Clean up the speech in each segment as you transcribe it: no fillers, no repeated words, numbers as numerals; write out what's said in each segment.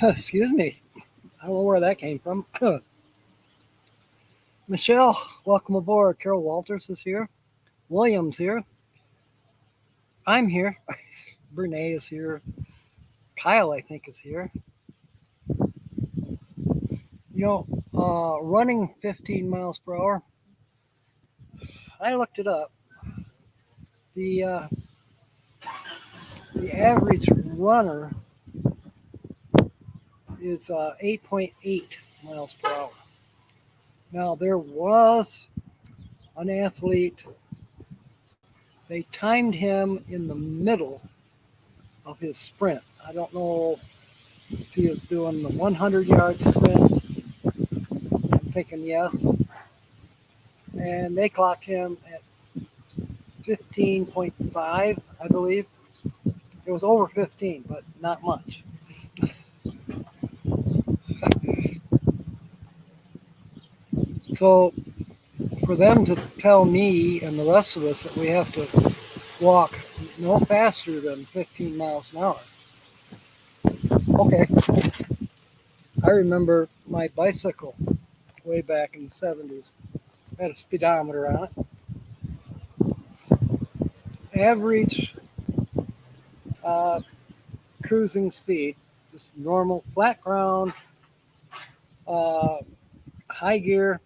Excuse me. I don't know where that came from. Michelle, welcome aboard. Carol Walters is here. Williams here. I'm here. Brene is here. Kyle, I think, is here. You know, running 15 miles per hour, I looked it up. The uh, the average runner is 8.8 miles per hour. Now, there was an athlete, they timed him in the middle of his sprint. I don't know if he was doing the 100-yard sprint. I'm thinking yes. And they clocked him at 15.5, I believe. It was over 15, but not much. So for them to tell me and the rest of us that we have to walk no faster than 15 miles an hour. Okay. I remember my bicycle way back in the 70s. Had a speedometer on it. Average cruising speed, just normal flat ground, uh, high gear,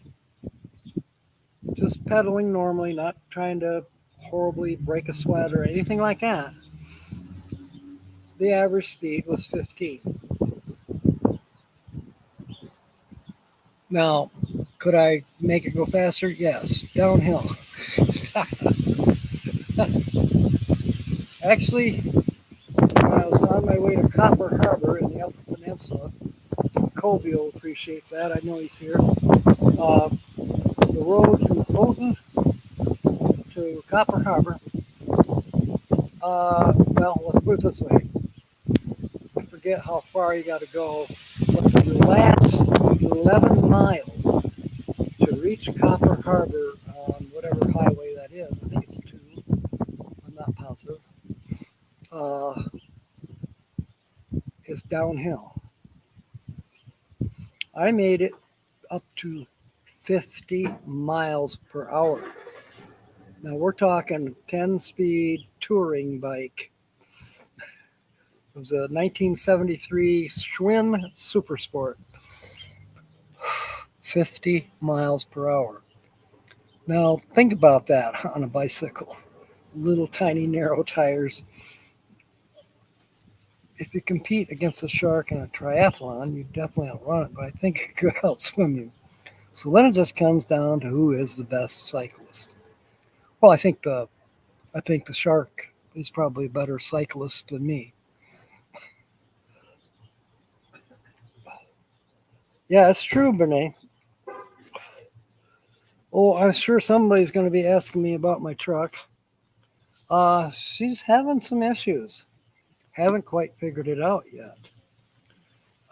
just pedaling normally, not trying to horribly break a sweat or anything like that. The average speed was 15. Now, could I make it go faster? Yes, downhill. Actually, when I was on my way to Copper Harbor in the Upper Peninsula, Colby will appreciate that. I know he's here. The road from Houghton to Copper Harbor. Well, let's put it this way. I forget how far you got to go, but the last 11 miles to reach Copper Harbor on whatever highway that is, I think it's 2, I'm not positive, uh, is downhill. I made it up to 50 miles per hour. Now we're talking 10-speed touring bike. It was a 1973 Schwinn Super Sport. 50 miles per hour. Now think about that on a bicycle. Little tiny narrow tires. If you compete against a shark in a triathlon, you definitely outrun it, but I think it could outswim you. So then it just comes down to who is the best cyclist. Well, I think the shark is probably a better cyclist than me. Yeah, it's true, Bernie. Oh, I'm sure somebody's going to be asking me about my truck. She's having some issues. Haven't quite figured it out yet.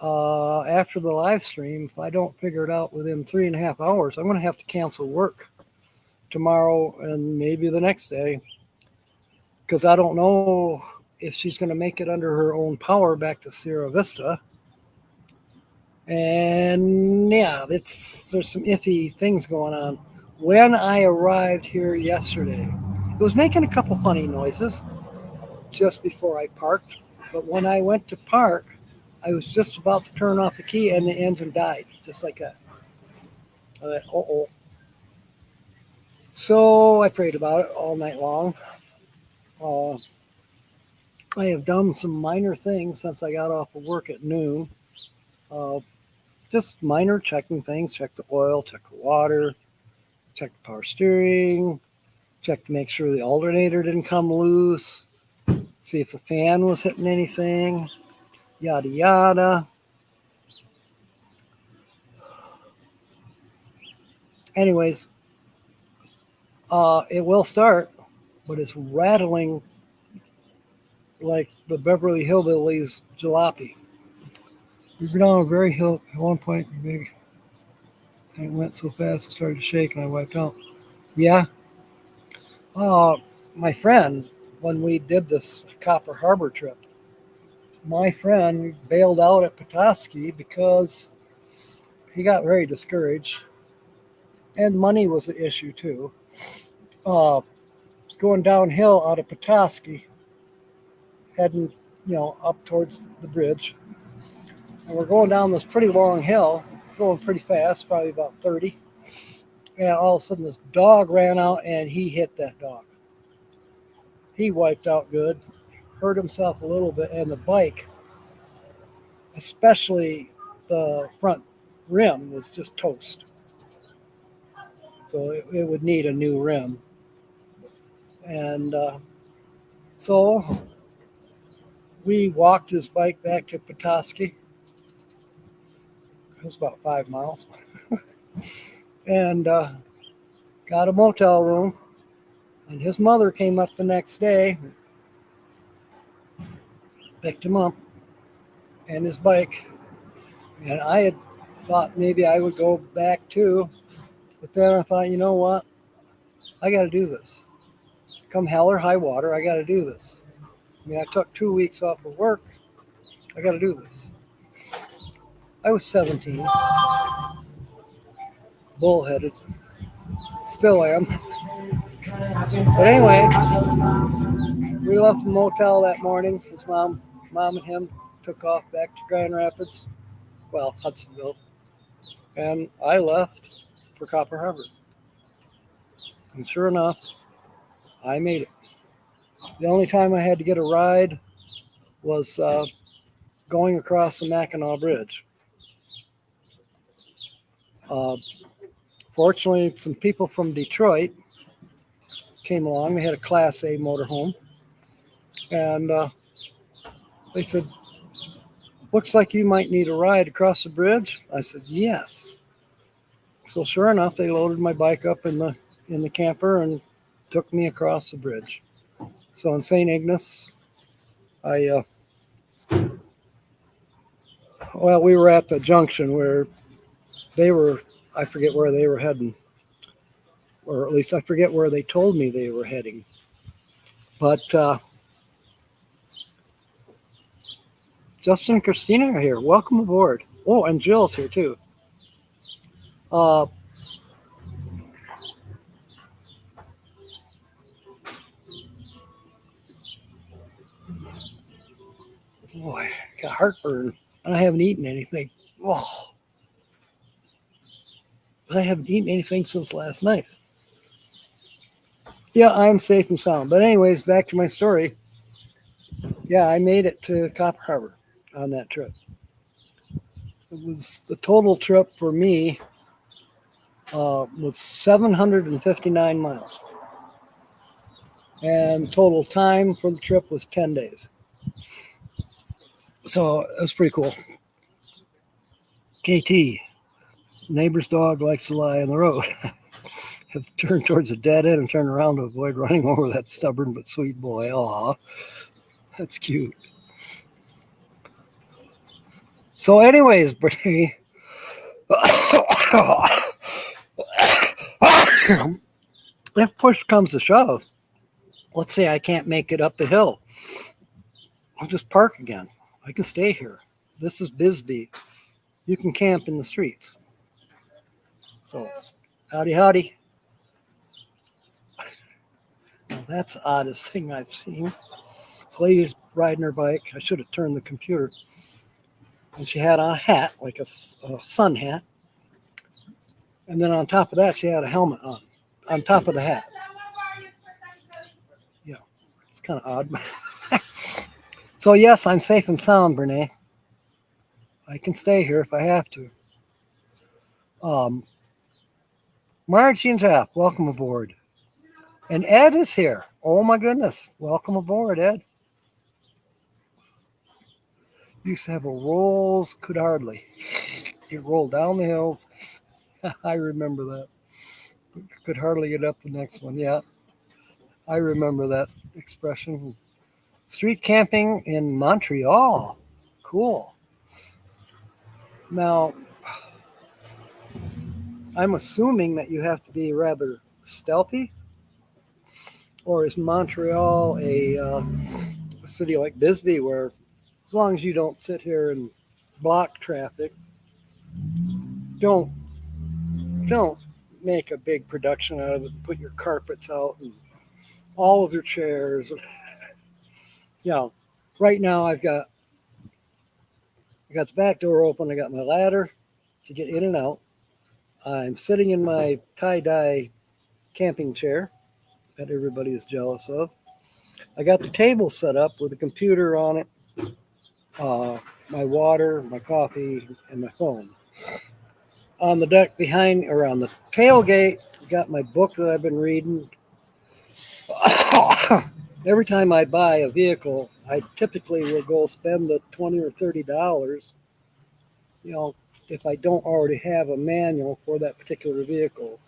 After the live stream, if I don't figure it out within 3.5 hours, I'm going to have to cancel work tomorrow and maybe the next day because I don't know if she's going to make it under her own power back to Sierra Vista. And yeah, there's some iffy things going on. When I arrived here yesterday, it was making a couple funny noises just before I parked. But when I went to park, I was just about to turn off the key and the engine died, just like that. I went, uh-oh. So I prayed about it all night long. Uh, I have done some minor things since I got off of work at noon. Uh, just minor checking things, check the oil, check the water, check the power steering, check to make sure the alternator didn't come loose, see if the fan was hitting anything, yada yada. Anyways, it will start, but it's rattling like the Beverly Hillbillies jalopy. We were down a very hill at one point, big, and it went so fast it started to shake and I wiped out. Yeah. Uh, my friend, when we did this Copper Harbor trip, my friend bailed out at Petoskey because he got very discouraged, and money was an issue too. Uh, Going downhill out of Petoskey, heading up towards the bridge, and we're going down this pretty long hill, going pretty fast, probably about 30. And all of a sudden, this dog ran out, and he hit that dog. He wiped out good, hurt himself a little bit, and the bike, especially the front rim, was just toast. So it would need a new rim. And so we walked his bike back to Petoskey. It was about 5 miles. And got a motel room. And his mother came up the next day, picked him up, and his bike. And I had thought maybe I would go back too. But then I thought, you know what? I got to do this. Come hell or high water, I got to do this. I mean, I took 2 weeks off of work. I got to do this. I was 17, bullheaded, still am. But anyway, we left the motel that morning. His mom and him took off back to Grand Rapids, well, Hudsonville, and I left for Copper Harbor. And sure enough, I made it. The only time I had to get a ride was going across the Mackinac Bridge. Fortunately, some people from Detroit came along. They had a Class A motorhome. And they said, looks like you might need a ride across the bridge. I said, yes. So sure enough, they loaded my bike up in the camper and took me across the bridge. So in St. Ignace, we were at the junction where they were, I forget where they were heading, or at least I forget where they told me they were heading. But Justin and Christina are here. Welcome aboard. Oh, and Jill's here too. Boy, got heartburn. I haven't eaten anything. Oh, I haven't eaten anything since last night. Yeah, I'm safe and sound. But anyways, back to my story. Yeah, I made it to Copper Harbor on that trip. It was the total trip for me was 759 miles. And total time for the trip was 10 days. So it was pretty cool. KT, neighbor's dog likes to lie on the road. Have to turn towards a dead end and turn around to avoid running over that stubborn but sweet boy. Aw, that's cute. So anyways, Brittany, if push comes to shove, let's say I can't make it up the hill, I'll just park again. I can stay here. This is Bisbee. You can camp in the streets. So, howdy. Now, that's the oddest thing I've seen. This lady's riding her bike. I should have turned the computer. And she had on a hat, like a sun hat. And then on top of that, she had a helmet on top of the hat. Yeah, it's kind of odd. So, yes, I'm safe and sound, Brene. I can stay here if I have to. Margie and Jeff, welcome aboard. And Ed is here. Oh, my goodness. Welcome aboard, Ed. Used to have a Rolls, could hardly. It rolled down the hills. I remember that. Could hardly get up the next one. Yeah, I remember that expression. Street camping in Montreal. Cool. Now, I'm assuming that you have to be rather stealthy. Or is Montreal a city like Bisbee where as long as you don't sit here and block traffic, don't don't make a big production out of it and put your carpets out and all of your chairs. You know, right now I got the back door open. I got my ladder to get in and out. I'm sitting in my tie-dye camping chair that everybody is jealous of. I got the table set up with a computer on it, my water, my coffee, and my phone. On the deck behind, or on the tailgate, got my book that I've been reading. Every time I buy a vehicle, I typically will go spend the $20 or $30, you know, if I don't already have a manual for that particular vehicle.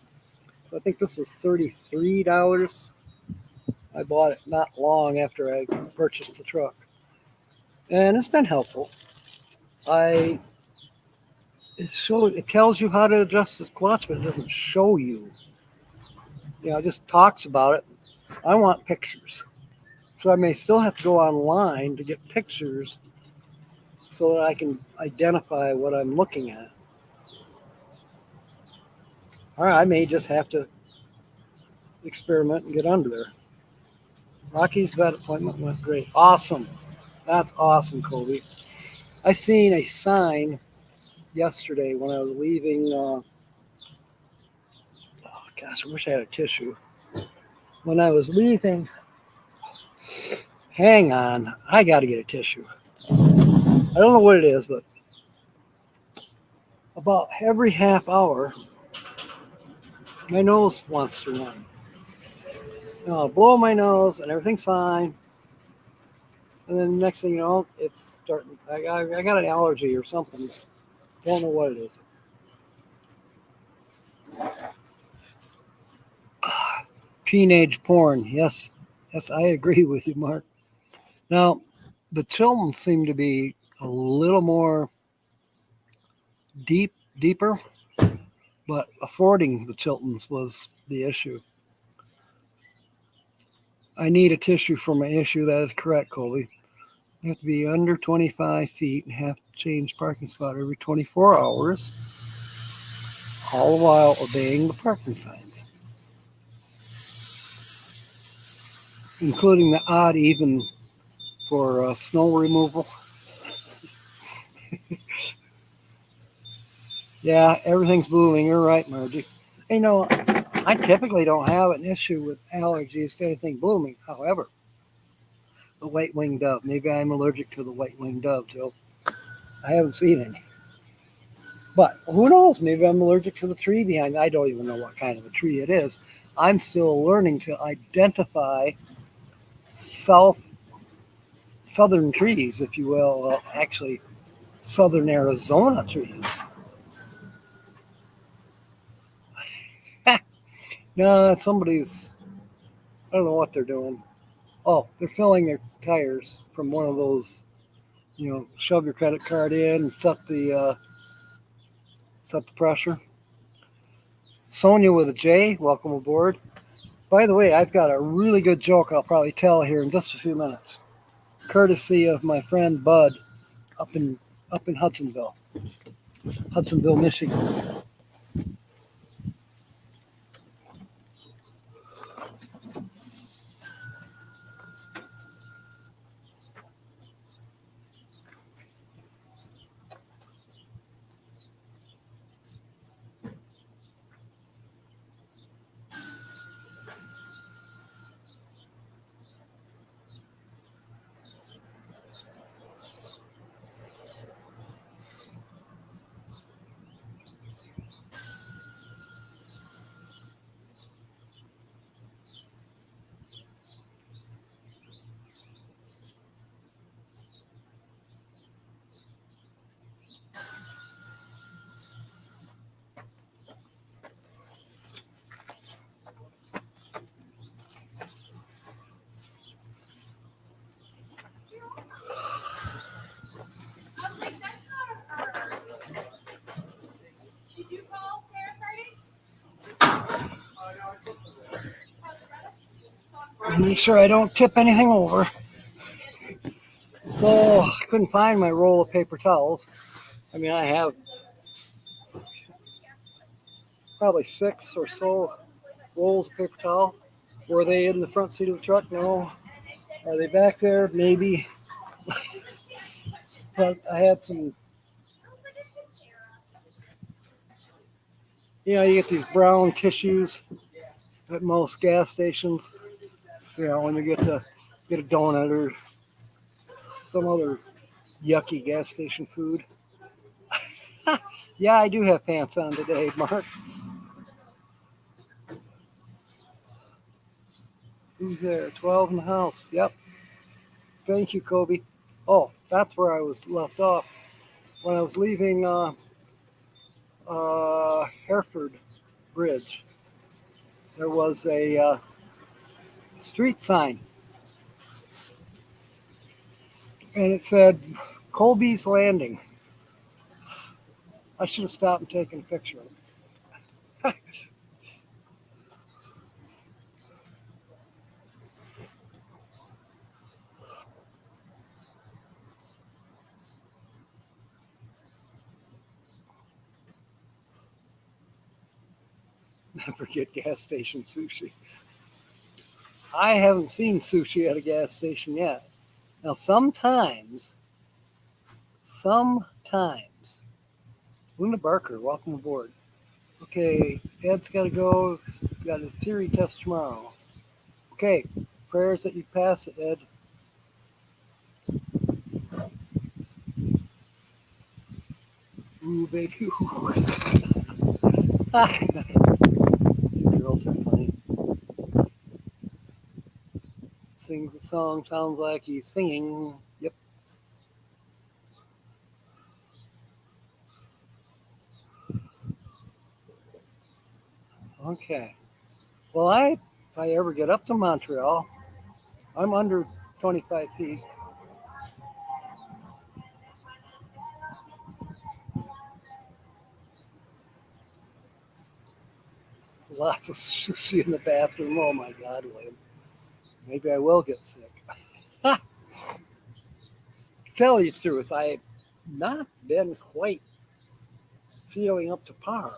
So I think this is $33. I bought it not long after I purchased the truck. And it's been helpful. It tells you how to adjust the clutch, but it doesn't show you. You know, it just talks about it. I want pictures. So I may still have to go online to get pictures so that I can identify what I'm looking at. Or I may just have to experiment and get under there. Rocky's vet appointment went great. Awesome. That's awesome, Kobe. I seen a sign yesterday when I was leaving. Oh gosh, I wish I had a tissue. When I was leaving, hang on, I got to get a tissue. I don't know what it is, but about every half hour, my nose wants to run. You know, I'll blow my nose and everything's fine. And then the next thing you know, it's starting. I got an allergy or something. Don't know what it is. Teenage porn. Yes, I agree with you, Mark. Now, the Chiltons seem to be a little more deeper, but affording the Chiltons was the issue. I need a tissue for my issue. That is correct, Colby. You have to be under 25 feet and have to change parking spot every 24 hours, all the while obeying the parking signs, including the odd even for snow removal. Yeah, everything's moving. You're right, Margie. You know, I typically don't have an issue with allergies to anything blooming. However, the white-winged dove. Maybe I'm allergic to the white-winged dove, Joe. I haven't seen any. But who knows? Maybe I'm allergic to the tree behind. I don't even know what kind of a tree it is. I'm still learning to identify southern trees, if you will. Actually, southern Arizona trees. No, somebody's, I don't know what they're doing. Oh, they're filling their tires from one of those, you know, shove your credit card in and set the pressure. Sonia with a J, welcome aboard. By the way, I've got a really good joke I'll probably tell here in just a few minutes, courtesy of my friend Bud up in Hudsonville, Michigan. Make sure I don't tip anything over. So I couldn't find my roll of paper towels. I mean, I have probably 6 or so rolls of paper towel. Were they in the front seat of the truck? No. Are they back there? Maybe. But I had some, you get these brown tissues at most gas stations. When you get a donut or some other yucky gas station food. Yeah, I do have pants on today, Mark. Who's there? 12 in the house. Yep. Thank you, Kobe. Oh, that's where I was left off. When I was leaving Hereford Bridge, there was a street sign, and it said Colby's Landing. I should have stopped and taken a picture of it. Never get gas station sushi. I haven't seen sushi at a gas station yet. Now, sometimes, Luna Barker, welcome aboard. Okay, Ed's got to go. He's got his theory test tomorrow. Okay, prayers that you pass it, Ed. Ooh, baby. Ooh. Girls are funny. Sings the song, sounds like he's singing. Yep. Okay. Well, if I ever get up to Montreal, I'm under 25 feet. Lots of sushi in the bathroom. Oh my God, William. Maybe I will get sick. To tell you the truth, I've not been quite feeling up to par.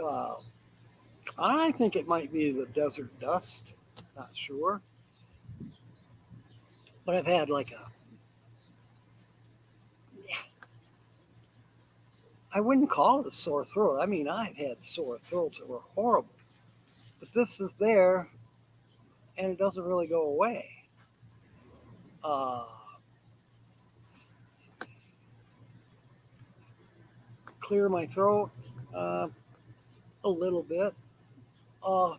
Uh, I think it might be the desert dust. Not sure. But I've had I wouldn't call it a sore throat. I mean, I've had sore throats that were horrible. But this is there and it doesn't really go away. Uh, Clear my throat a little bit. Uh,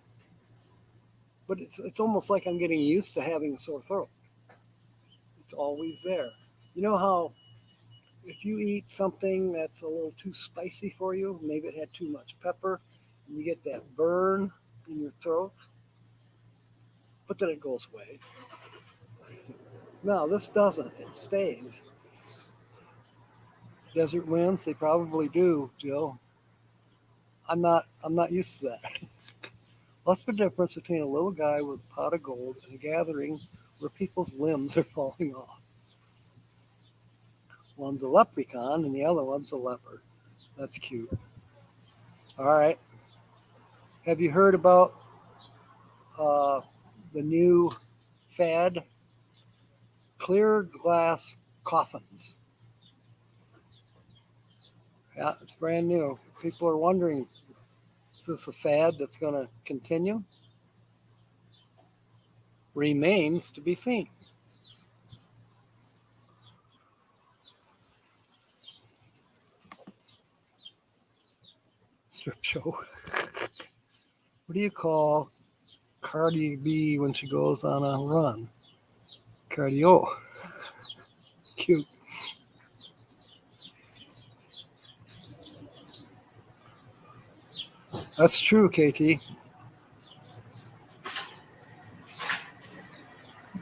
but it's almost like I'm getting used to having a sore throat. It's always there. You know how if you eat something that's a little too spicy for you, maybe it had too much pepper, and you get that burn in your throat, but then it goes away. No, this doesn't. It stays. Desert winds, they probably do, Jill. I'm not used to that. What's the difference between a little guy with a pot of gold and a gathering where people's limbs are falling off? One's a leprechaun and the other one's a leopard. That's cute. All right. Have you heard about uh, the new fad? Clear glass coffins. Yeah, it's brand new. People are wondering, is this a fad that's going to continue? Remains to be seen. Strip show. What do you call Cardi B when she goes on a run? Cardio. Cute. That's true, KT.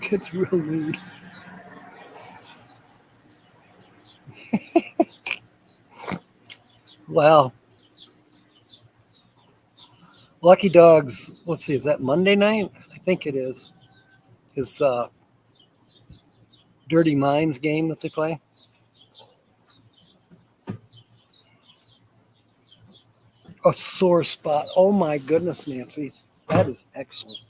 Kids real need. Well, Lucky Dogs, let's see, is that Monday night? I think it is. Is Dirty Minds game that they play. A sore spot. Oh my goodness, Nancy. That is excellent.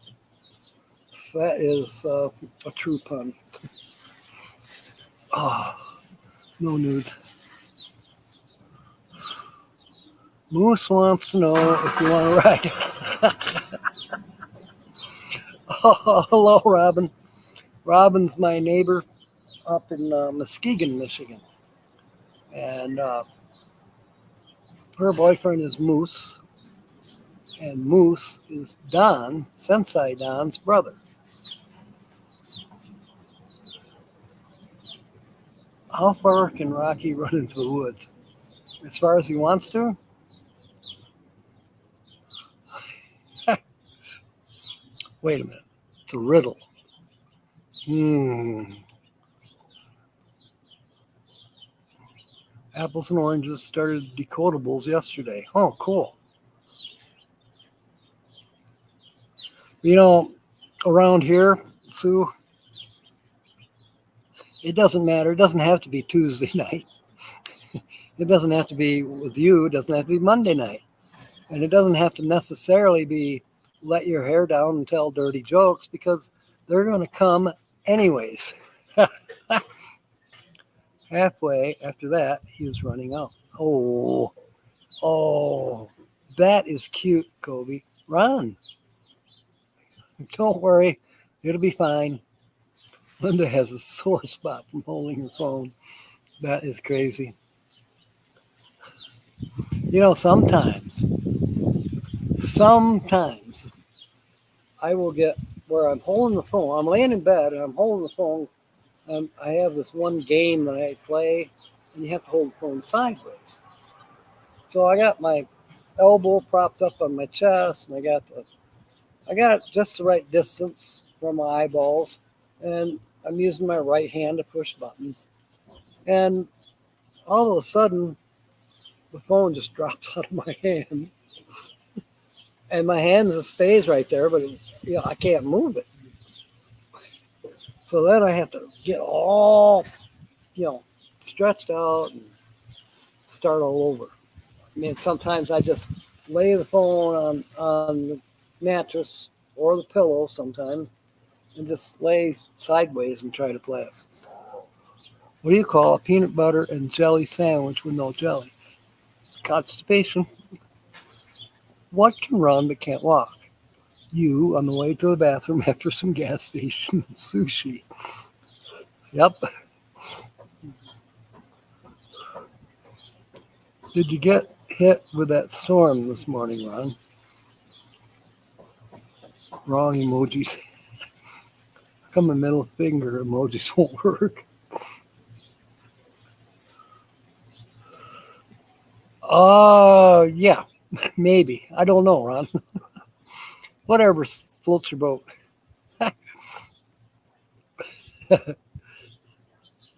That is a true pun. Oh, no nudes. Moose wants to know if you want to ride. Oh, hello, Robin. Robin's my neighbor up in Muskegon, Michigan. And her boyfriend is Moose. And Moose is Don, Sensei Don's brother. How far can Rocky run into the woods? As far as he wants to? Wait a minute. It's a riddle. Apples and oranges started decodables yesterday. Oh, cool. You know, around here, Sue, it doesn't matter. It doesn't have to be Tuesday night. It doesn't have to be with you. It doesn't have to be Monday night. And it doesn't have to necessarily be let your hair down and tell dirty jokes, because they're going to come anyways. Halfway after that, he was running out. Oh, that is cute, Kobe. Run. Don't worry. It'll be fine. Linda has a sore spot from holding her phone. That is crazy. You know, sometimes I will get where I'm holding the phone. I'm laying in bed and I'm holding the phone. I have this one game that I play, and you have to hold the phone sideways. So I got my elbow propped up on my chest, and I got just the right distance from my eyeballs, and I'm using my right hand to push buttons. And all of a sudden, the phone just drops out of my hand. And my hand just stays right there, but I can't move it. So then I have to get all, stretched out and start all over. I mean, sometimes I just lay the phone on the mattress or the pillow sometimes and just lay sideways and try to play it. What do you call a peanut butter and jelly sandwich with no jelly? Constipation. What can run but can't walk? You on the way to the bathroom after some gas station sushi. Yep. Did you get hit with that storm this morning, Ron? Wrong emojis. How come the middle finger emojis won't work? Yeah, maybe. I don't know, Ron. Whatever floats your boat.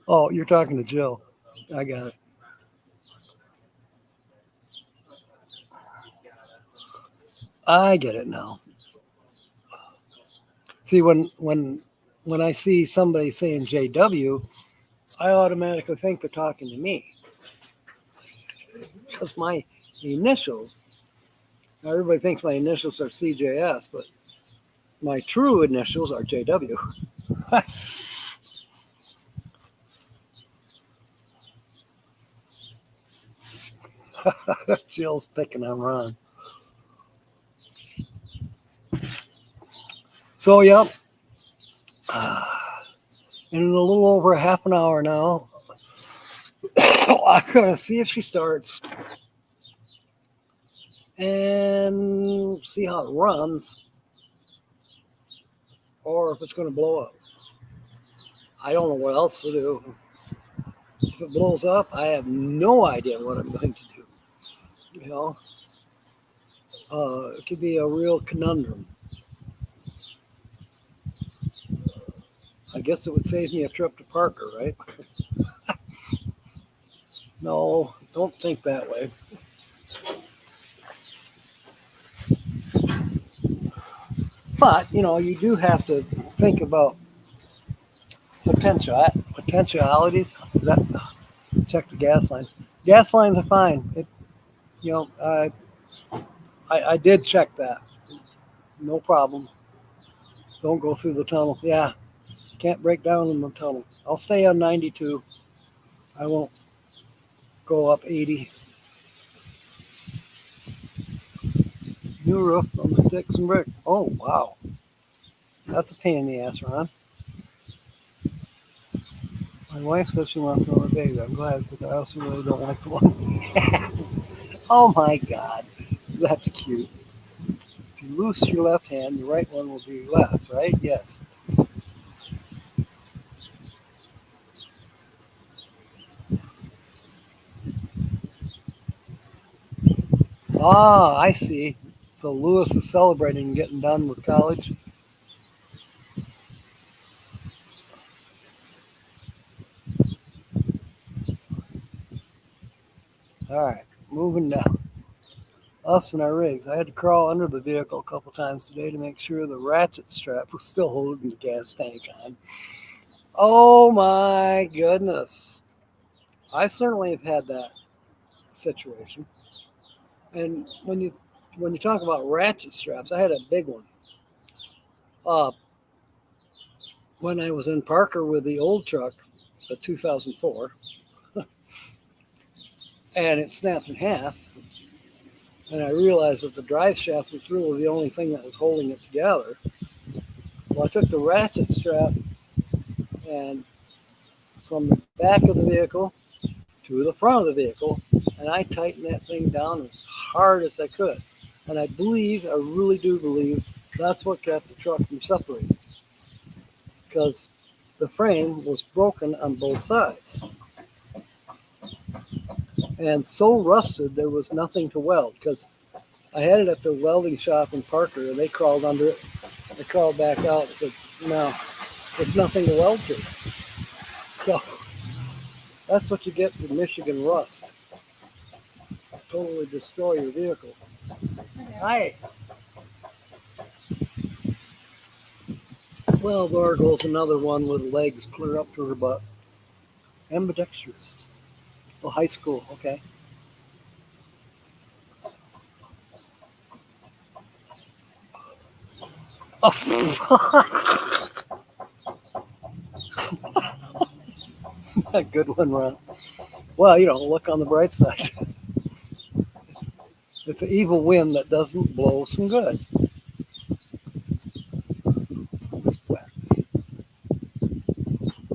Oh, you're talking to Jill. I got it. I get it now. See, when I see somebody saying JW, I automatically think they're talking to me. Because my initials, now everybody thinks my initials are CJS, but my true initials are JW. Jill's picking on Ron. So, yep. In a little over half an hour now, I'm going to see if she starts and see how it runs, or if it's going to blow up. I don't know what else to do. If it blows up, I have no idea what I'm going to do. It could be a real conundrum. I guess it would save me a trip to Parker, right? No, don't think that way. But, you do have to think about potentialities. Is that check the gas lines? Gas lines are fine. You know, I did check that. No problem. Don't go through the tunnel. Yeah, can't break down in the tunnel. I'll stay on 92. I won't go up 80. New roof on the sticks and brick. Oh, wow. That's a pain in the ass, Ron. My wife says she wants another baby. I'm glad because I also really don't like the one. Oh my God. That's cute. If you loose your left hand, your right one will be left, right? Yes. Ah, I see. So Lewis is celebrating getting done with college. All right, moving down. Us and our rigs. I had to crawl under the vehicle a couple times today to make sure the ratchet strap was still holding the gas tank on. Oh my goodness. I certainly have had that situation. And when you talk about ratchet straps, I had a big one. Uh, when I was in Parker with the old truck, the 2004, and it snapped in half, and I realized that the drive shaft was really the only thing that was holding it together. Well, I took the ratchet strap and from the back of the vehicle to the front of the vehicle, and I tightened that thing down as hard as I could. And I really do believe, that's what kept the truck from separating, because the frame was broken on both sides and so rusted there was nothing to weld. Because I had it at the welding shop in Parker, and they crawled under it. They crawled back out and said, "No, there's nothing to weld to." So that's what you get with Michigan rust. Totally destroy your vehicle. Hi. Well, there goes another one with legs clear up to her butt. Ambidextrous. Oh, high school. Okay. Oh. A good one, Ron. Well, look on the bright side. It's an evil wind that doesn't blow some good. It's wet.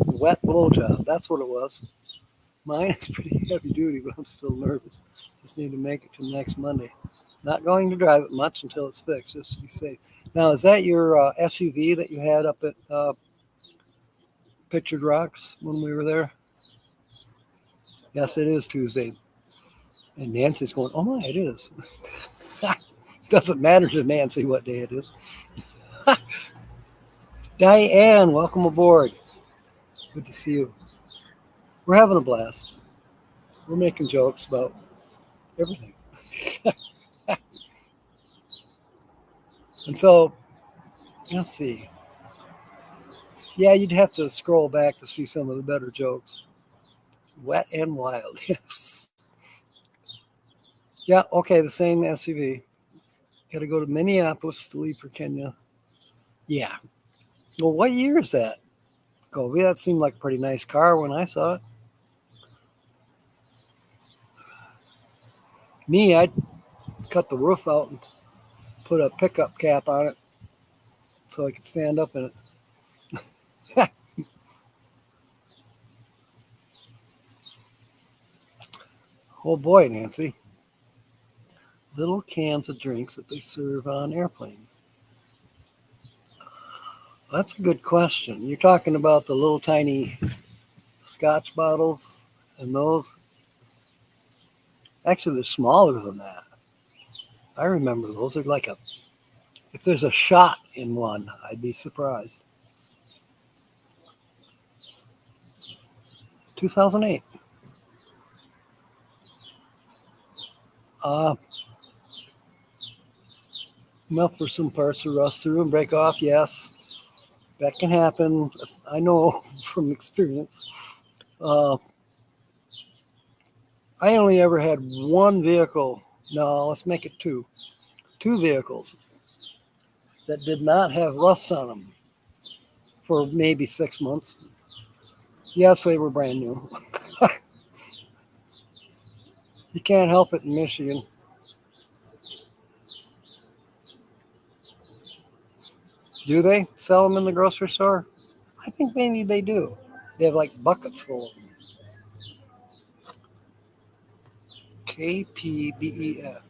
Wet blowjob. That's what it was. Mine is pretty heavy duty, but I'm still nervous. Just need to make it to next Monday. Not going to drive it much until it's fixed, just to be safe. Now, is that your SUV that you had up at Pictured Rocks when we were there? Yes, it is Tuesday. And Nancy's going, "Oh my, it is." Doesn't matter to Nancy what day it is. Diane, welcome aboard. Good to see you. We're having a blast. We're making jokes about everything. And so, let's see. Yeah, you'd have to scroll back to see some of the better jokes. Wet and wild, yes. Yeah, okay, the same SUV. Got to go to Minneapolis to leave for Kenya. Yeah. Well, what year is that, Colby? That seemed like a pretty nice car when I saw it. Me, I'd cut the roof out and put a pickup cap on it so I could stand up in it. Oh boy, Nancy. Little cans of drinks that they serve on airplanes. That's a good question. You're talking about the little tiny Scotch bottles and those? Actually, they're smaller than that. I remember those are like if there's a shot in one, I'd be surprised. 2008. Uh, Enough for some parts to rust through and break off, yes. That can happen. I know from experience. Uh, I only ever had one vehicle. No, let's make it two. Two vehicles that did not have rust on them for maybe 6 months. Yes, they were brand new. You can't help it in Michigan. Do they sell them in the grocery store? I think maybe they do. They have like buckets full of them. KPBEF.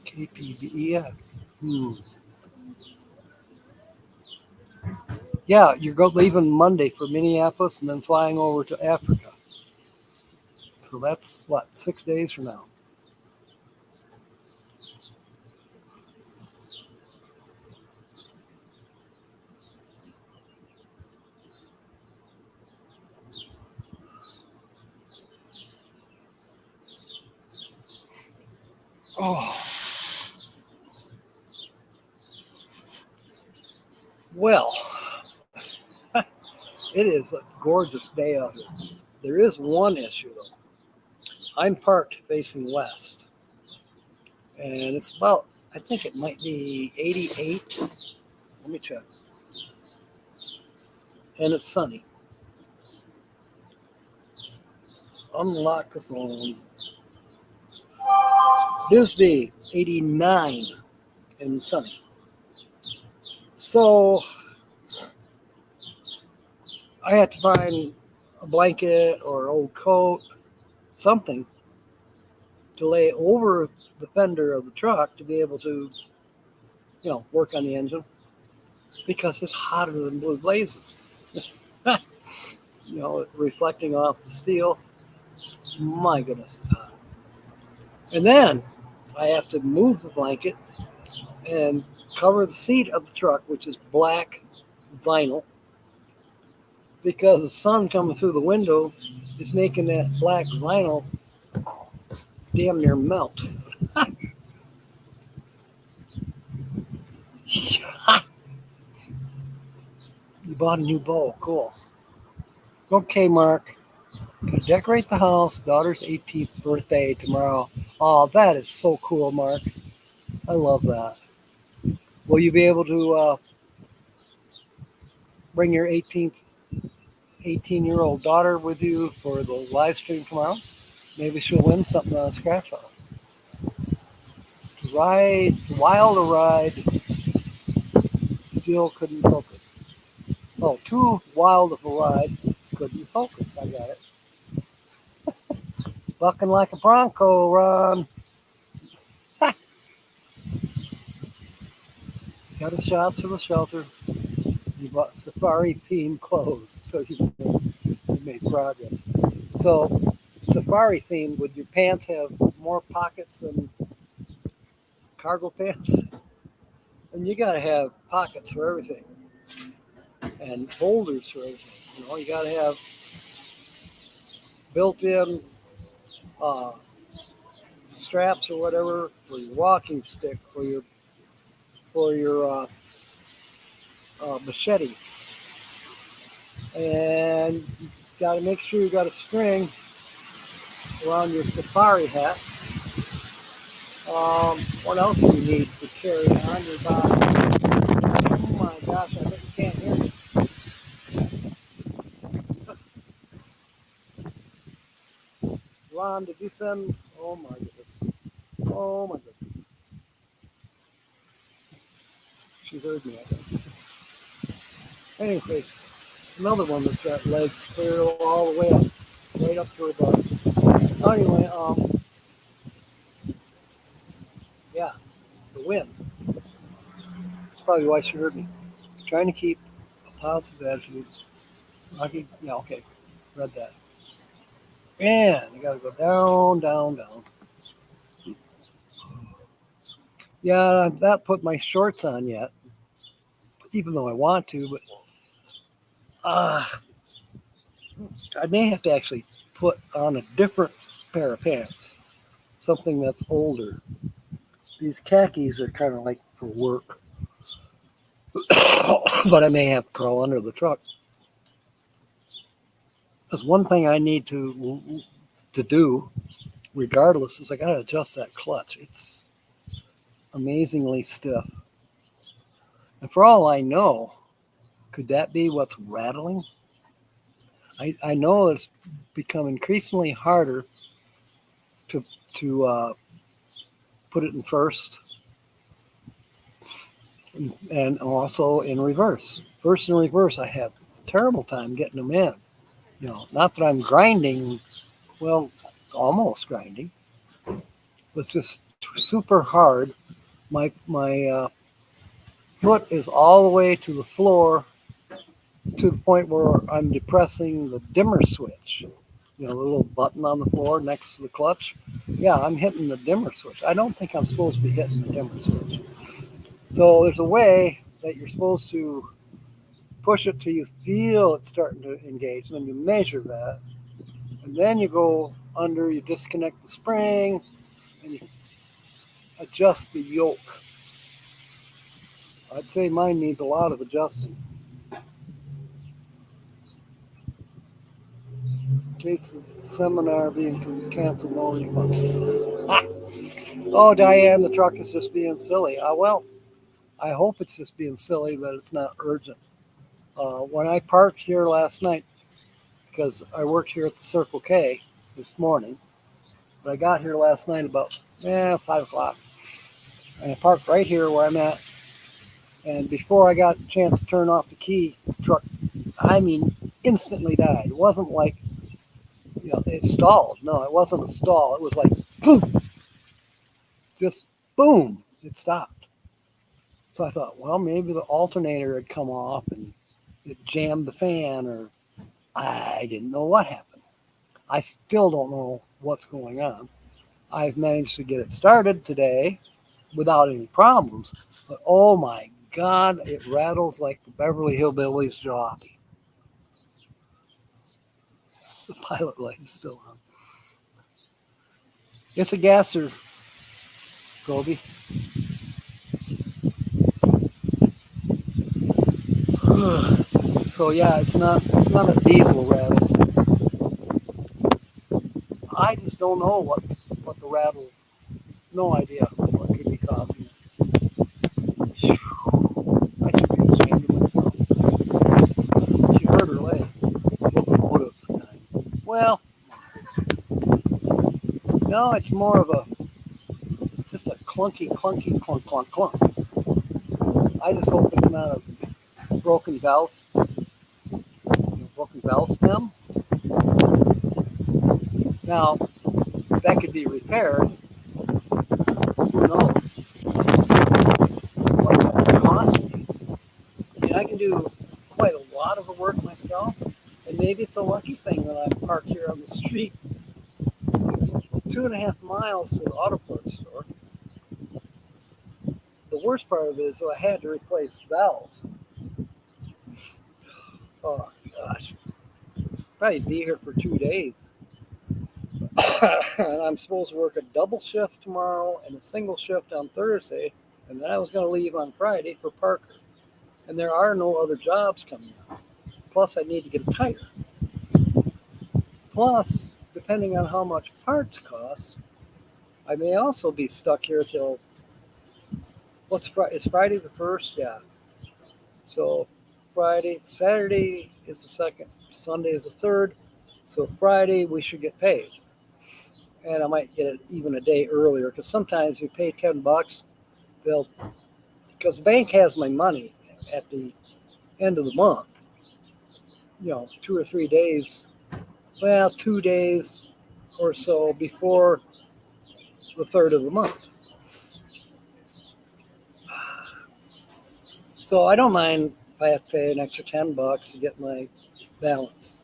KPBEF. Hmm. Yeah, you're leaving Monday for Minneapolis and then flying over to Africa. So that's what, 6 days from now. Oh, well, it is a gorgeous day out here. There is one issue though. I'm parked facing west, and it's about, I think it might be 88. Let me check. And it's sunny. Unlock the phone. Bisbee, 89 and sunny. So I had to find a blanket or old coat, something to lay over the fender of the truck to be able to, work on the engine because it's hotter than blue blazes. Reflecting off the steel. My goodness, it's hot. And then I have to move the blanket and cover the seat of the truck, which is black vinyl, because the sun coming through the window is making that black vinyl damn near melt. You bought a new bow. Cool. Okay, Mark. Gonna decorate the house. Daughter's 18th birthday tomorrow. Oh, that is so cool, Mark. I love that. Will you be able to bring your 18-year-old daughter with you for the live stream tomorrow? Maybe she'll win something on a scratch off. Ride, wild a ride. Still couldn't focus. Oh, too wild of a ride. Couldn't focus. I got it. Bucking like a bronco, Ron. Got a shots for the shelter. You bought safari themed clothes, so you made progress. So, safari themed, would your pants have more pockets than cargo pants? And you got to have pockets for everything and holders for everything. You got to have built-in straps or whatever for your walking stick, for your machete, and you got to make sure you got a string around your safari hat. What else do you need to carry on your body? Oh my gosh, I think you can't hear me. Ron, did you send? Oh my goodness. Oh my goodness. She heard me, I think. Anyways, another one that's got legs clear all the way up, right up to her butt. Anyway, yeah, the wind. That's probably why she heard me. Trying to keep a positive attitude. Yeah, okay, read that. And I gotta go down, down, down. Yeah, I've not put my shorts on yet, even though I want to, but I may have to actually put on a different pair of pants, something that's older. These khakis are kind of like for work. but I may have to crawl under the truck. There's one thing I need to do, regardless, is I got to adjust that clutch. It's amazingly stiff, and for all I know, could that be what's rattling? I know it's become increasingly harder to to put it in first and also in reverse. First and reverse, I have a terrible time getting them in. Not that I'm grinding, well, almost grinding. It's just super hard. My foot is all the way to the floor to the point where I'm depressing the dimmer switch. The little button on the floor next to the clutch. Yeah, I'm hitting the dimmer switch. I don't think I'm supposed to be hitting the dimmer switch. So there's a way that you're supposed to push it till you feel it's starting to engage, and then you measure that. And then you go under, you disconnect the spring, and you adjust the yoke. I'd say mine needs a lot of adjusting. In case of the seminar being canceled, no refund. Ah. Oh, Diane, the truck is just being silly. Well, I hope it's just being silly, but it's not urgent. When I parked here last night, because I worked here at the Circle K this morning, but I got here last night about 5 o'clock. And I parked right here where I'm at. And before I got a chance to turn off the key, the truck, instantly died. It wasn't like, it stalled. No, it wasn't a stall. It was like, boom, just boom, it stopped. So I thought, well, maybe the alternator had come off and it jammed the fan, or I didn't know what happened. I still don't know what's going on. I've managed to get it started today without any problems, but oh my God, it rattles like the Beverly Hillbillies jalopy. The pilot light is still on. It's a gasser, Kobe. So yeah, it's not a diesel rattle. I just don't know what the rattle. No idea what could be causing it. I should be ashamed of myself. She hurt her leg. Locomotive time. Well, no, it's more of just a clunky, clunk, clunk, clunk. I just hope it's not a broken valve stem. Now, that could be repaired. Who knows what that would cost me? I can do quite a lot of the work myself, and maybe it's a lucky thing that I'm parked here on the street. It's 2.5 miles to the auto parts store. The worst part of it is I had to replace valves. Oh gosh, probably be here for 2 days. And I'm supposed to work a double shift tomorrow and a single shift on Thursday, and then I was going to leave on Friday for Parker. And there are no other jobs coming up. Plus, I need to get a tire. Plus, depending on how much parts cost, I may also be stuck here till is Friday the 1st? Yeah. So Saturday is the 2nd, Sunday is the 3rd. So Friday we should get paid. And I might get it even a day earlier, because sometimes you pay $10, because the bank has my money at the end of the month. 2 or 3 days, 2 days or so before the 3rd of the month. So I don't mind if I have to pay an extra $10 to get my balance.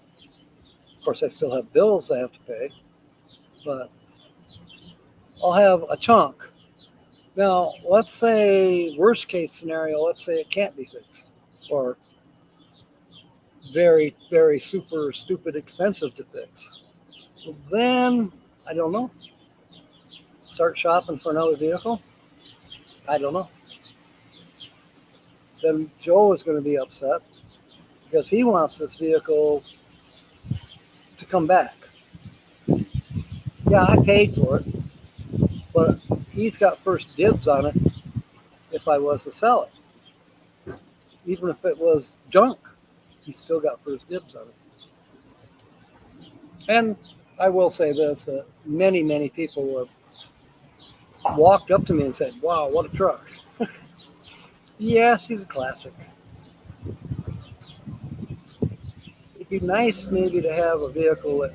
Of course, I still have bills I have to pay, but I'll have a chunk. Now, let's say, worst case scenario, let's say it can't be fixed, or very, very super stupid expensive to fix. Well, then, I don't know. Start shopping for another vehicle? I don't know. then Joe is going to be upset because he wants this vehicle to come back. Yeah, I paid for it, but he's got first dibs on it if I was to sell it. Even if it was junk, he's still got first dibs on it. And I will say this, many, many people have walked up to me and said, wow, what a truck. Yeah, she's a classic. It'd be nice maybe to have a vehicle that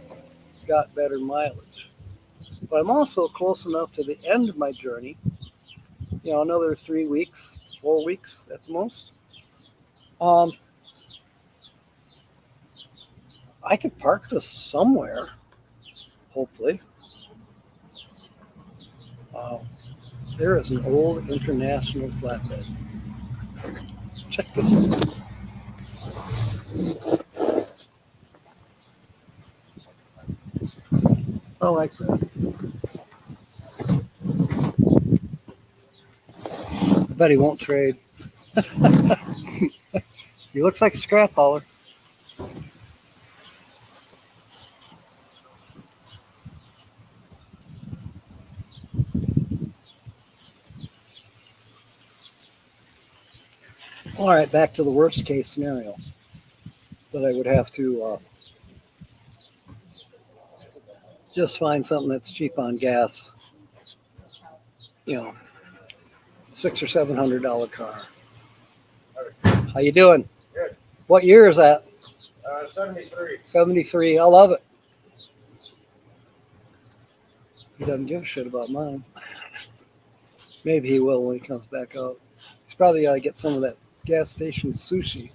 got better mileage. But I'm also close enough to the end of my journey, another 3 weeks, 4 weeks at the most. I could park this somewhere, hopefully. There is an old International flatbed. Check this out. I like that. I bet he won't trade. He looks like a scrap hauler. All right, back to the worst case scenario that I would have to just find something that's cheap on gas. $600 or $700 car. How you doing? Good. What year is that? 73. 73. I love it. He doesn't give a shit about mine. Maybe he will when he comes back out. He's probably got to get some of that gas station sushi.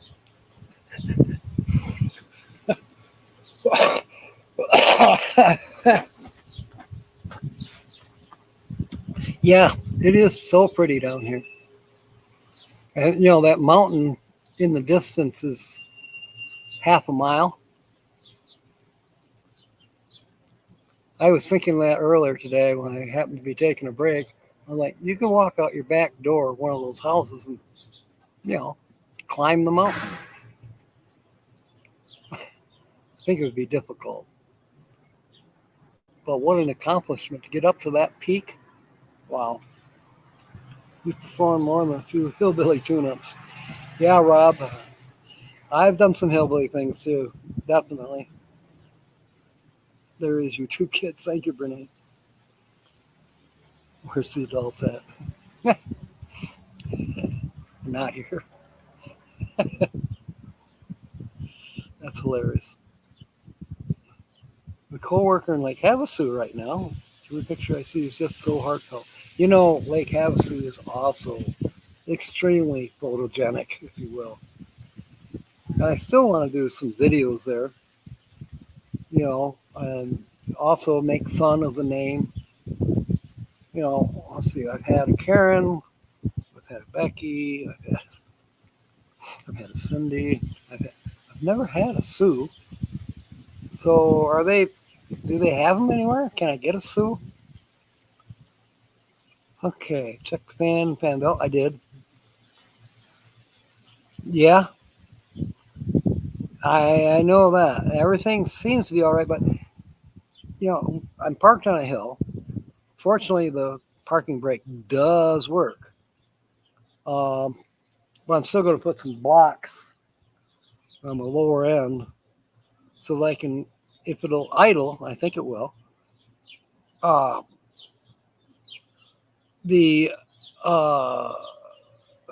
Yeah, it is so pretty down here. And that mountain in the distance is half a mile. I was thinking that earlier today when I happened to be taking a break. I'm like, you can walk out your back door of one of those houses and, climb the mountain. I think it would be difficult. But what an accomplishment to get up to that peak. Wow. You've performed more than a few hillbilly tune-ups. Yeah, Rob. I've done some hillbilly things too. Definitely. There is your 2 kids. Thank you, Brene. Where's the adults at? Not here. That's hilarious. The coworker in Lake Havasu right now, every picture I see is just so heartfelt. Lake Havasu is also extremely photogenic, if you will. And I still want to do some videos there, and also make fun of the name. Let's see, I've had a Karen, I've had a Becky, I've had a Cindy, I've never had a Sue. So do they have them anywhere? Can I get a Sue? Okay, check fan belt. I did. Yeah. I know that. Everything seems to be all right, but, I'm parked on a hill. Fortunately, the parking brake does work. But I'm still going to put some blocks on the lower end so that I can, if it'll idle, I think it will,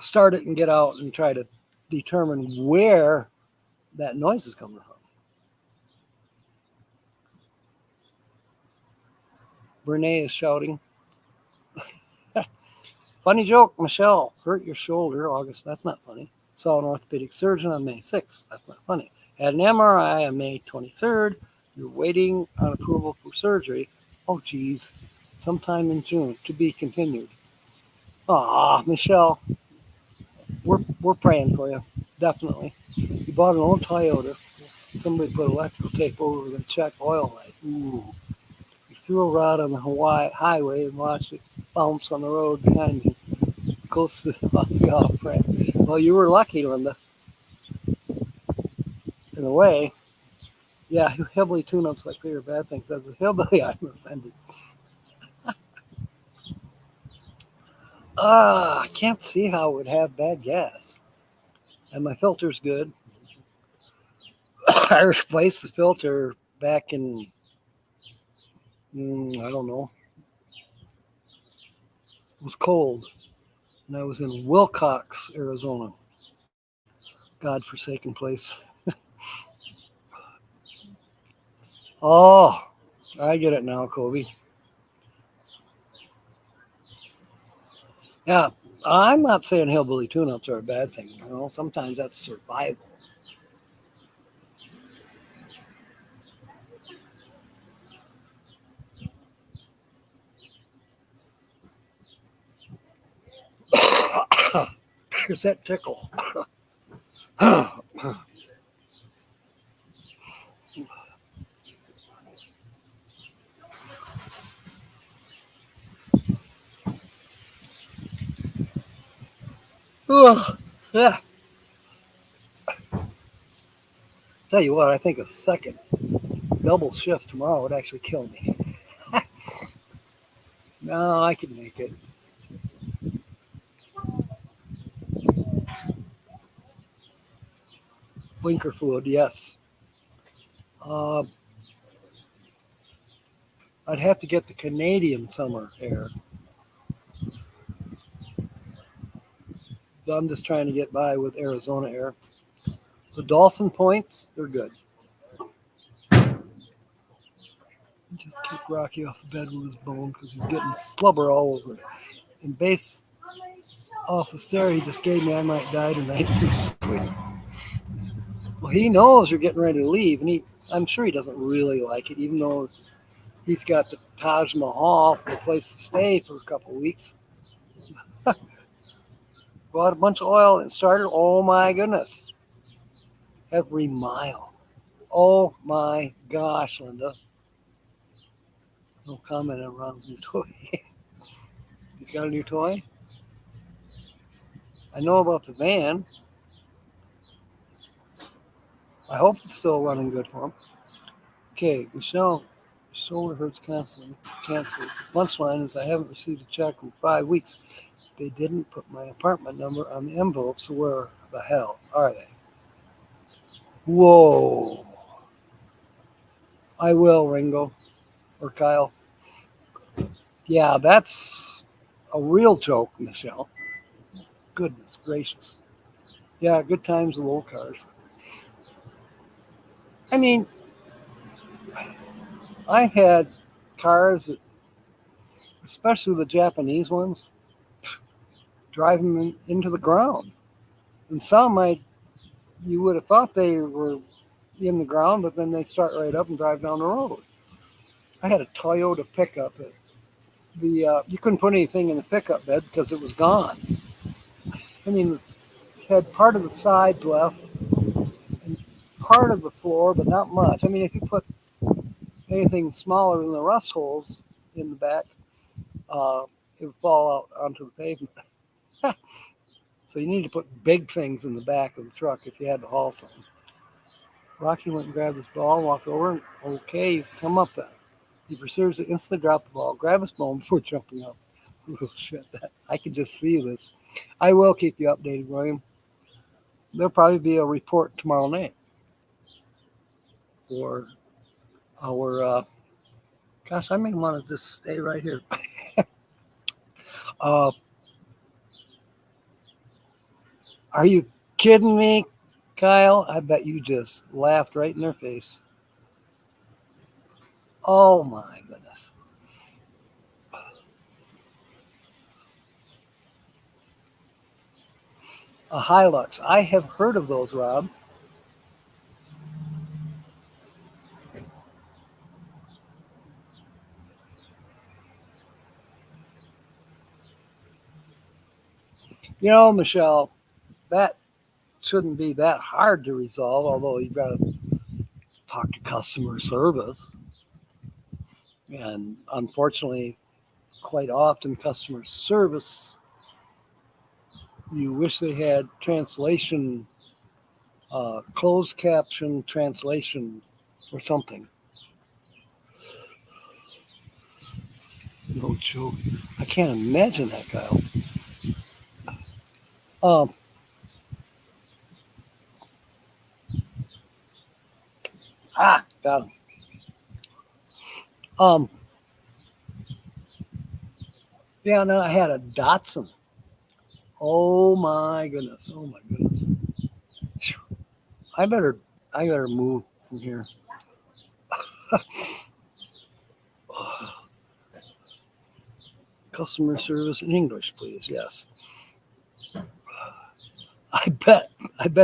start it and get out and try to determine where that noise is coming from. Renee is shouting. Funny joke, Michelle. Hurt your shoulder August. That's not funny. Saw an orthopedic surgeon on May 6th. That's not funny. Had an MRI on May 23rd. You're waiting on approval for surgery. Oh, geez. Sometime in June. To be continued. Ah, Michelle. We're praying for you. Definitely. You bought an old Toyota. Somebody put electrical tape over the check oil light. Ooh. You threw a rod on the Hawaii highway and watched it bounce on the road behind you. Close to the off-ramp. Well, you were lucky, Linda. In a way. Yeah, hillbilly tune-ups like they are bad things. As a hillbilly, I'm offended. I can't see how it would have bad gas. And my filter's good. I replaced the filter back in, I don't know, it was cold. And I was in Wilcox, Arizona. God-forsaken place. Oh, I get it now, Kobe. Yeah, I'm not saying hillbilly tune-ups are a bad thing. You know, sometimes that's survival. Here's that tickle. Ugh, yeah. Tell you what, I think a second double shift tomorrow would actually kill me. No, I can make it. Winker food, yes. Uh, I'd have to get the Canadian summer air. I'm just trying to get by with Arizona air. The Dolphin points, they're good. Just kick Rocky off the bed with his bone because he's getting slubber all over it. And base off the stare he just gave me, I might die tonight. Well, he knows you're getting ready to leave, and I'm sure he doesn't really like it, even though he's got the Taj Mahal for a place to stay for a couple of weeks. Bought a bunch of oil and started, oh my goodness, every mile. Oh my gosh, Linda. No comment on Ron's new toy. He's got a new toy. I know about the van. I hope it's still running good for him. Okay, Michelle, shoulder hurts constantly. Canceled. Punchline is I haven't received a check in 5 weeks. They didn't put my apartment number on the envelope, so where the hell are they? Whoa. I will, Ringo. Or Kyle. Yeah, that's a real joke, Michelle. Goodness gracious. Yeah, good times with old cars. I mean, I've had cars that, especially the Japanese ones, drive them into the ground. And some you would have thought they were in the ground, but then they start right up and drive down the road. I had a Toyota pickup. You couldn't put anything in the pickup bed because it was gone. I mean, it had part of the sides left and part of the floor, but not much. I mean, if you put anything smaller than the rust holes in the back, it would fall out onto the pavement. So you need to put big things in the back of the truck if you had to haul something. Rocky went and grabbed his ball, walked over, and okay, come up then. He proceeds to instantly drop the ball, grab his ball before jumping up. Oh, shit, I can just see this. I will keep you updated, William. There'll probably be a report tomorrow night for our, gosh, I may want to just stay right here. Are you kidding me, Kyle? I bet you just laughed right in their face. Oh my goodness. A Hilux. I have heard of those, Rob. You know, Michelle, that shouldn't be that hard to resolve, although you've got to talk to customer service. And unfortunately, quite often customer service you wish they had translation, closed caption translations or something. No joke. I can't imagine that, Kyle. Um, got him. Um, yeah, and then I had a Datsun. Oh my goodness. Oh my goodness. I better, I better move from here. Customer service in English, please. Yes. I bet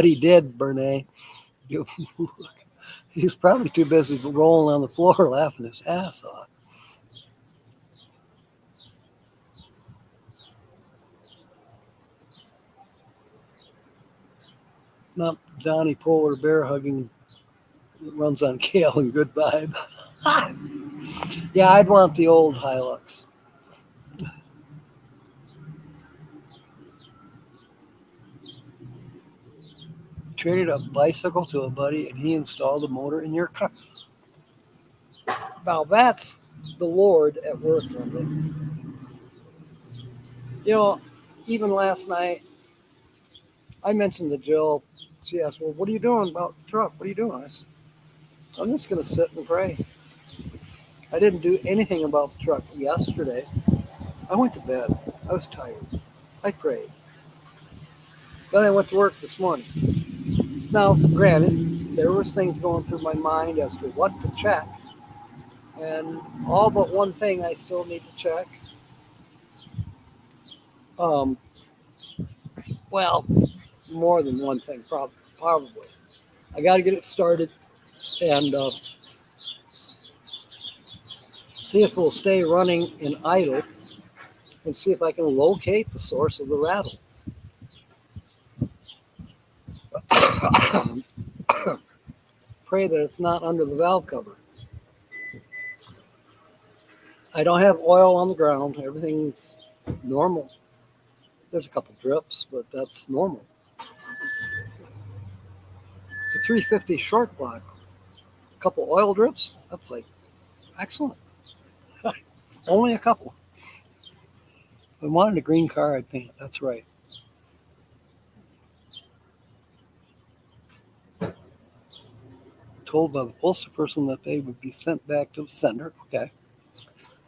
he did, Bernet. You- He's probably too busy rolling on the floor laughing his ass off. Not Johnny Polar bear hugging runs on kale and good vibe. Yeah, I'd want the old Hilux. Traded a bicycle to a buddy and he installed a motor in your car. Now that's the Lord at work, Linda. You know, even last night I mentioned to Jill, she asked, well, what are you doing about the truck? What are you doing? I said, I'm just going to sit and pray. I didn't do anything about the truck yesterday. I went to bed. I was tired. I prayed. Then I went to work this morning. Now, granted, there was things going through my mind as to what to check. And all but one thing I still need to check. Um, well, more than one thing, probably. I got to get it started and see if it'll stay running in idle and see if I can locate the source of the rattle. Pray that it's not under the valve cover. I don't have oil on the ground. Everything's normal. There's a couple drips, but that's normal. It's a 350 short block. A couple oil drips. That's like excellent. Only a couple. If I wanted a green car, I'd paint it. That's right. Told by the postal person that they would be sent back to the sender. Okay.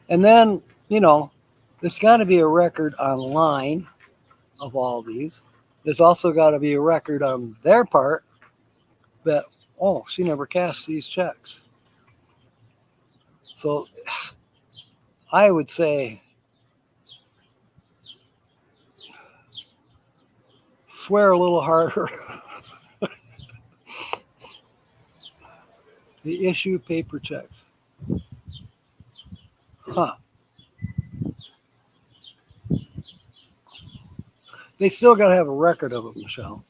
And then, there's got to be a record online of all these. There's also got to be a record on their part that, oh, she never cashed these checks. So I would say swear a little harder. They issue paper checks. Huh. They still got to have a record of it, Michelle.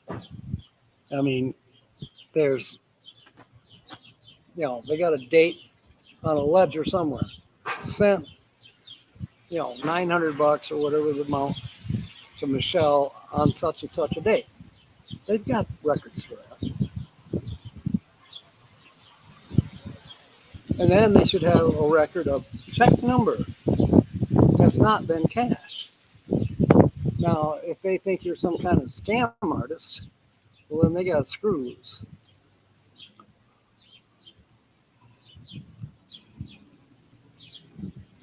I mean, there's, they got a date on a ledger somewhere. Sent, $900 or whatever the amount to Michelle on such and such a date. They've got records for that. And then they should have a record of check number that's not been cashed. Now, if they think you're some kind of scam artist, well, then they got screws.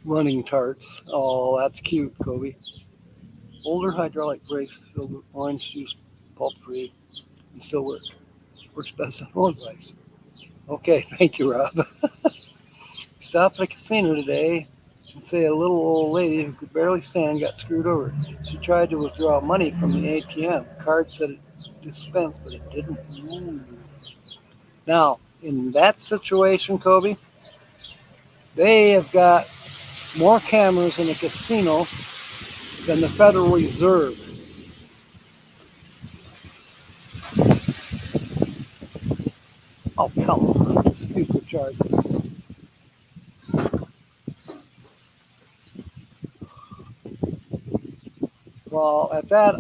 Running tarts. Oh, that's cute, Kobe. Older hydraulic brakes filled with orange juice, pulp free, and still work. Works best on road bikes. Okay, thank you, Rob. Stopped at a casino today and say a little old lady who could barely stand got screwed over. She tried to withdraw money from the ATM. Card said it dispensed, but it didn't move. Now, in that situation, Kobe, they have got more cameras in a casino than the Federal Reserve. Oh, come on. Stupid charges. Well, at that,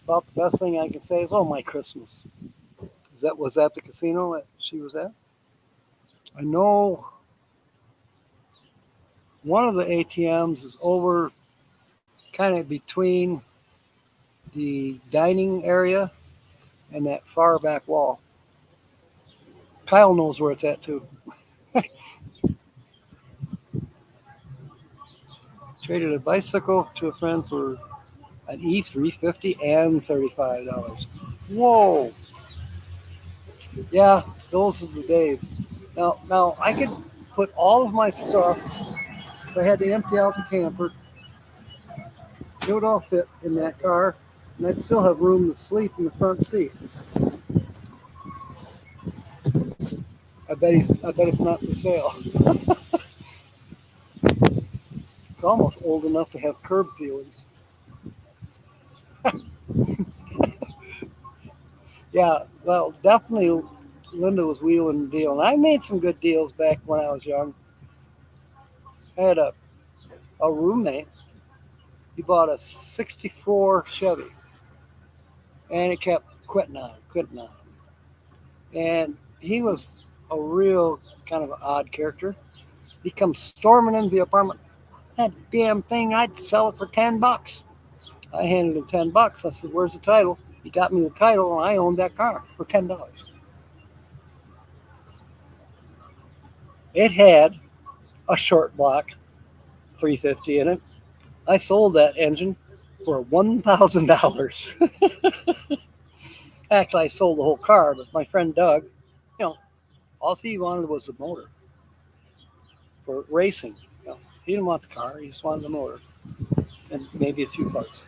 about the best thing I can say is, oh, my Christmas. Was that the casino that she was at? I know one of the ATMs is over kind of between the dining area and that far back wall. Kyle knows where it's at too. Traded a bicycle to a friend for an E350 and $35. Whoa. Yeah, those are the days. Now I could put all of my stuff, if I had to empty out the camper, it would all fit in that car, and I'd still have room to sleep in the front seat. I bet it's not for sale. It's almost old enough to have curb feelings. Yeah, well, definitely Linda was wheeling the deal. And I made some good deals back when I was young. I had a roommate. He bought a 64 Chevy. And it kept quitting on him. And he was a real kind of odd character. He comes storming into the apartment. That damn thing, I'd sell it for $10. I handed him $10. I said, where's the title? He got me the title, and I owned that car for $10. It had a short block 350 in it. I sold that engine for $1,000. Actually, I sold the whole car, but my friend Doug, all he wanted was the motor for racing. He didn't want the car, he just wanted the motor and maybe a few parts.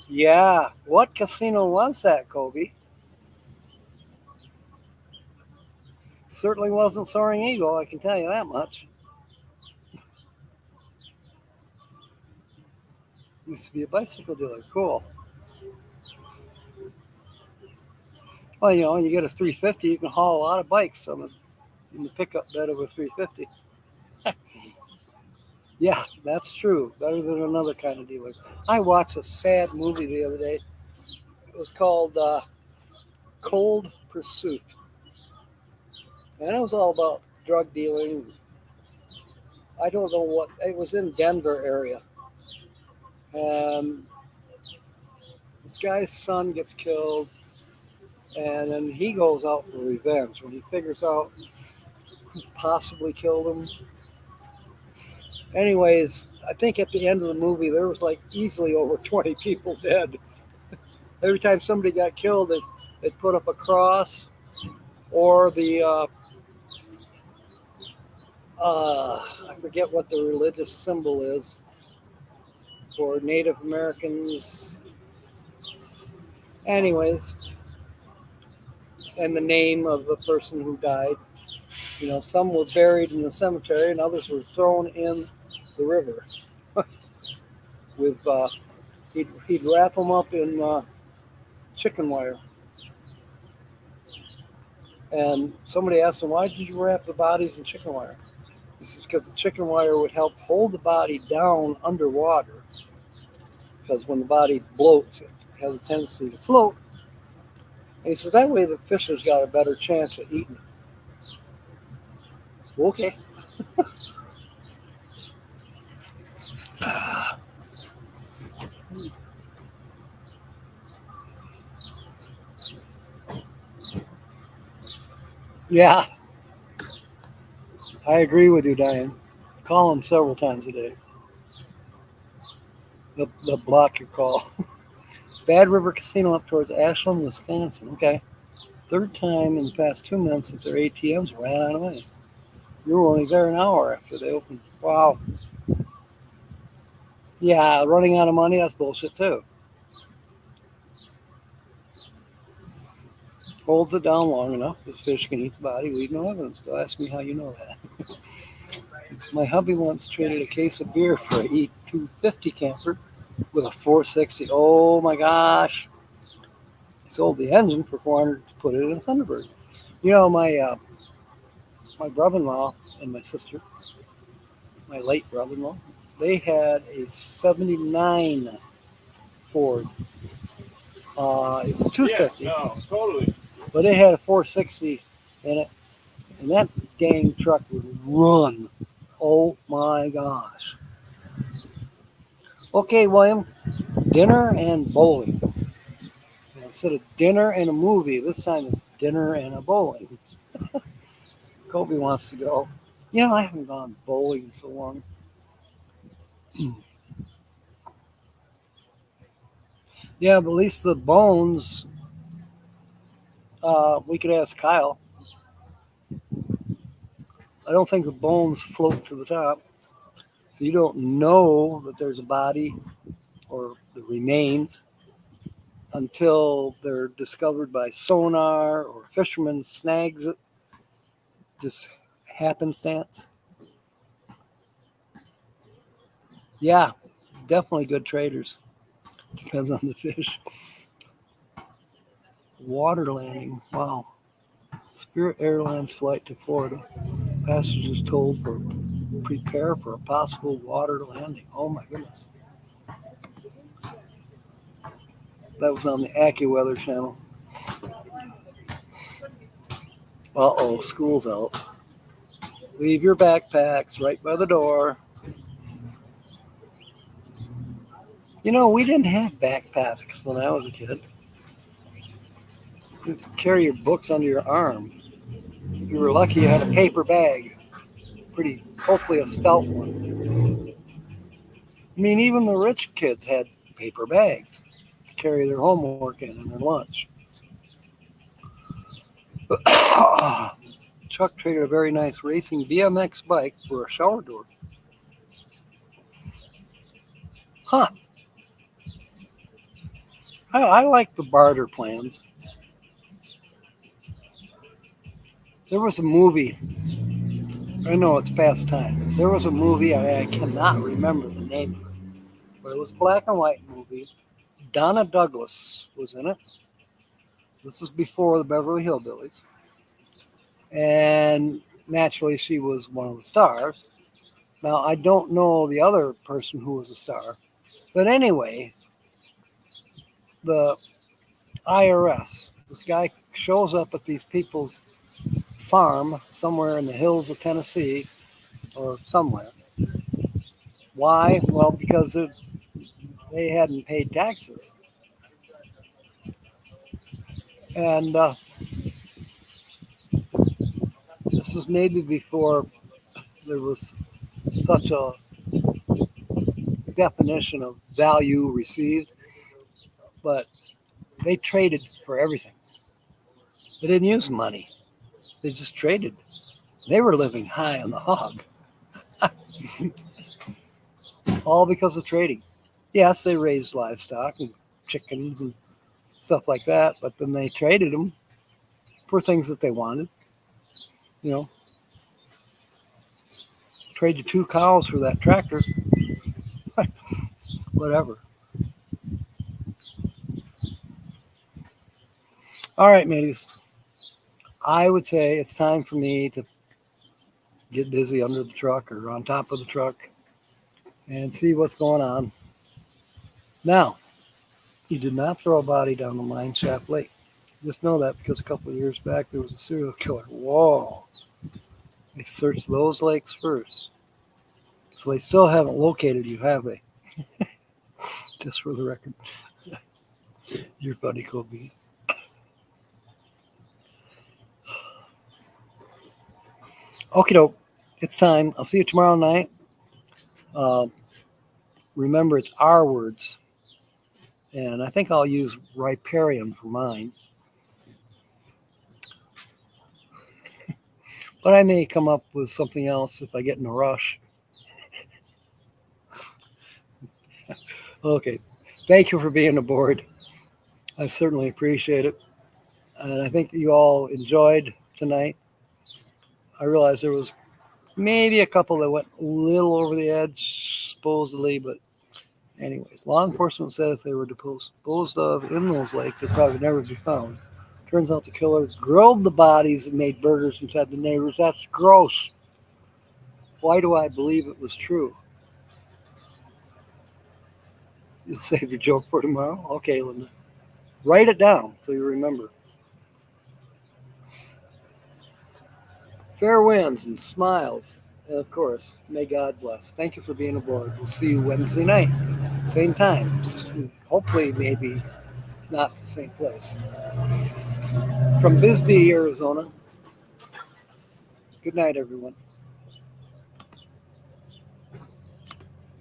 Yeah, what casino was that, Kobe? Certainly wasn't Soaring Eagle, I can tell you that much. Used to be a bicycle dealer. Cool. Well, when you get a 350, you can haul a lot of bikes in the pickup bed of a 350. Yeah, that's true. Better than another kind of dealer. I watched a sad movie the other day. It was called Cold Pursuit. And it was all about drug dealing. I don't know what, it was in Denver area. And this guy's son gets killed. And then he goes out for revenge. When he figures out who possibly killed him. Anyways, I think at the end of the movie, there was like easily over 20 people dead. Every time somebody got killed, they'd put up a cross or I forget what the religious symbol is for Native Americans. Anyways, and the name of the person who died. Some were buried in the cemetery and others were thrown in the river. With he'd wrap them up in chicken wire. And somebody asked him, why did you wrap the bodies in chicken wire? This is because the chicken wire would help hold the body down underwater. Because when the body bloats, it has a tendency to float. And he says, that way the fish has got a better chance of eating it. Okay. Yeah, I agree with you, Diane. Call them several times a day. They'll block your call. Bad River Casino up towards Ashland, Wisconsin. Okay. Third time in the past 2 months since their ATMs ran out of money. You were only there an hour after they opened. Wow. Yeah, running out of money, that's bullshit too. Holds it down long enough, the fish can eat the body, leave no evidence. Don't ask me how you know that. My hubby once traded a case of beer for a E250 camper with a 460. Oh my gosh. He sold the engine for $400 to put it in a Thunderbird. My brother-in-law and my sister, my late brother-in-law, they had a 79 Ford. It was 250, no, totally. but they had a 460 in it, and that dang truck would run. Oh my gosh. Okay, William, dinner and bowling. And instead of dinner and a movie, this time it's dinner and a bowling. Kobe wants to go. You know, I haven't gone bowling in so long. Yeah, but at least the bones, we could ask Kyle. I don't think the bones float to the top. So you don't know that there's a body or the remains until they're discovered by sonar or a fisherman snags it. Just happenstance. Yeah, definitely good traders. Depends on the fish. Water landing. Wow. Spirit Airlines flight to Florida. Passengers told for prepare for a possible water landing. Oh my goodness. That was on the AccuWeather channel. Uh-oh, school's out. Leave your backpacks right by the door. You know, we didn't have backpacks when I was a kid. You could carry your books under your arm. If you were lucky, you had a paper bag. Pretty, hopefully a stout one. I mean, even the rich kids had paper bags to carry their homework in and their lunch. Chuck traded a very nice racing BMX bike for a shower door. Huh. I like the barter plans. There was a movie. I know it's past time. There was a movie, I cannot remember the name of it, but it was a black and white movie. Donna Douglas was in it. This is before the Beverly Hillbillies. And naturally, she was one of the stars. Now, I don't know the other person who was a star. But anyway, the IRS, this guy shows up at these people's farm somewhere in the hills of Tennessee or somewhere. Why? Well, because they hadn't paid taxes. And this was maybe before there was such a definition of value received, but they traded for everything. They didn't use money. They just traded. They were living high on the hog. All because of trading. Yes, they raised livestock and chickens and stuff like that, but then they traded them for things that they wanted. You know, trade you 2 cows for that tractor. Whatever. All right, mateys. I would say it's time for me to get busy under the truck or on top of the truck and see what's going on. Now, you did not throw a body down the mine shaft lake. Just know that because a couple of years back there was a serial killer. Whoa. They searched those lakes first. So they still haven't located you, have they? Just for the record. You're funny, Kobe. Okie doke. It's time. I'll see you tomorrow night. Remember, it's our words. And I think I'll use riparian for mine. But I may come up with something else if I get in a rush. Okay. Thank you for being aboard. I certainly appreciate it. And I think you all enjoyed tonight. I realized there was maybe a couple that went a little over the edge, supposedly, but anyways, law enforcement said if they were disposed of in those lakes, they'd probably never be found. Turns out the killer grilled the bodies and made burgers and fed the neighbors. That's gross. Why do I believe it was true? You'll save your joke for tomorrow? Okay, Linda. Write it down so you remember. Fair winds and smiles. And of course, may God bless. Thank you for being aboard. We'll see you Wednesday night, same time. Hopefully, maybe not the same place. From Bisbee, Arizona. Good night, everyone.